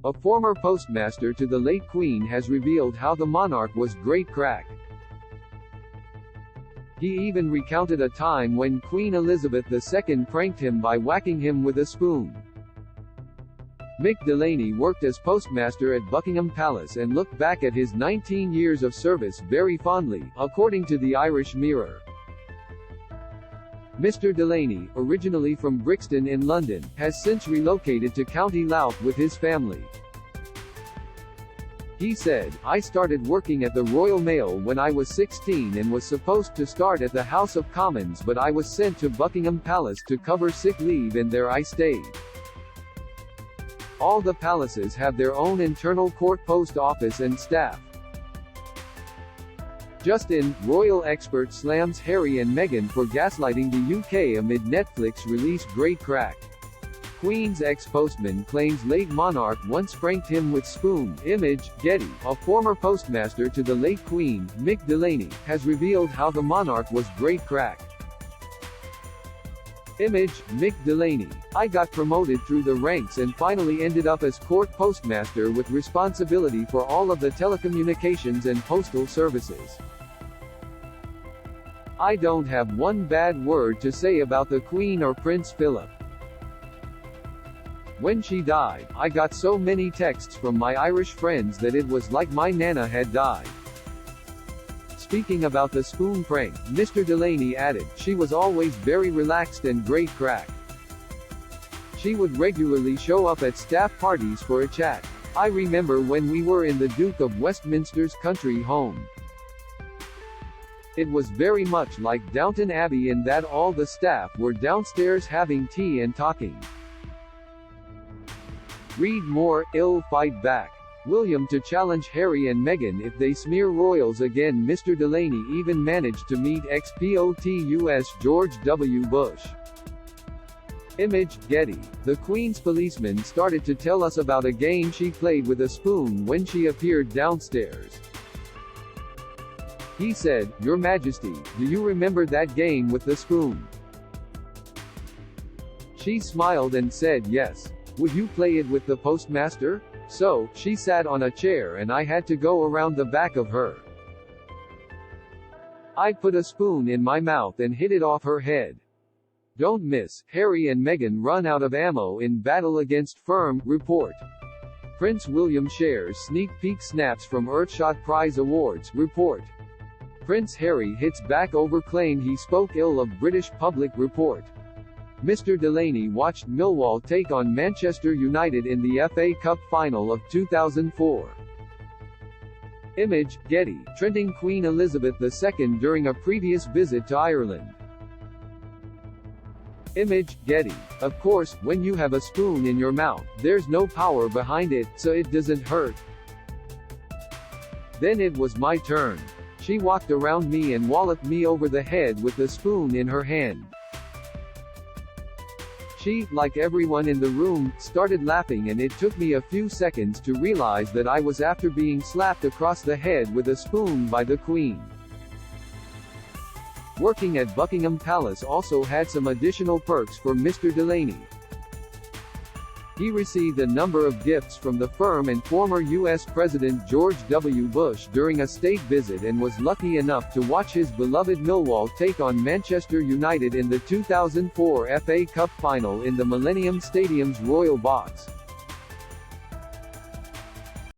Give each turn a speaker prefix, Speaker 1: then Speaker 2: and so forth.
Speaker 1: a former postmaster to the late Queen, has revealed how the monarch was great crack. He even recounted a time when Queen Elizabeth II pranked him by whacking him with a spoon. Mick Delaney worked as postmaster at Buckingham Palace and looked back at his 19 years of service very fondly, according to the Irish Mirror. Mr Delaney, originally from Brixton in London, has since relocated to County Louth with his family. He said, "I started working at the Royal Mail when I was 16 and was supposed to start at the House of Commons, but I was sent to Buckingham Palace to cover sick leave and there I stayed. All the palaces have their own internal court post office and staff." Justin, royal expert slams Harry and Meghan for gaslighting the UK amid Netflix release great crack. Queen's ex-postman claims late monarch once pranked him with spoon. Image, Getty. A former postmaster to the late Queen, Mick Delaney, has revealed how the monarch was great crack. Image, Mick Delaney. "I got promoted through the ranks and finally ended up as court postmaster with responsibility for all of the telecommunications and postal services. I don't have one bad word to say about the Queen or Prince Philip. When she died, I got so many texts from my Irish friends that it was like my nana had died." Speaking about the spoon prank, Mr. Delaney added, "She was always very relaxed and great crack. She would regularly show up at staff parties for a chat. I remember when we were in the Duke of Westminster's country home. It was very much like Downton Abbey in that all the staff were downstairs having tea and talking." Read more, "Ill Fight Back." William to challenge Harry and Meghan if they smear royals again. Mr. Delaney even managed to meet ex-POTUS George W. Bush. Image, Getty. The Queen's policeman started to tell us about a game she played with a spoon when she appeared downstairs. He said, "Your Majesty, do you remember that game with the spoon?" She smiled and said yes. "Would you play it with the postmaster?" So, she sat on a chair and I had to go around the back of her. I'd put a spoon in my mouth and hit it off her head. Don't miss, Harry and Meghan run out of ammo in battle against firm. Report. Prince William shares sneak peek snaps from Earthshot Prize Awards. Report. Prince Harry hits back over claim he spoke ill of British public. Report. Mr. Delaney watched Millwall take on Manchester United in the FA Cup final of 2004. Image, Getty. Trending Queen Elizabeth II during a previous visit to Ireland. Image, Getty. Of course, when you have a spoon in your mouth, there's no power behind it, so it doesn't hurt. Then it was my turn. She walked around me and walloped me over the head with the spoon in her hand. She, like everyone in the room, started laughing and it took me a few seconds to realize that I was after being slapped across the head with a spoon by the Queen. Working at Buckingham Palace also had some additional perks for Mr. Delaney. He received a number of gifts from the firm and former U.S. President George W. Bush during a state visit and was lucky enough to watch his beloved Millwall take on Manchester United in the 2004 FA Cup final in the Millennium Stadium's Royal Box.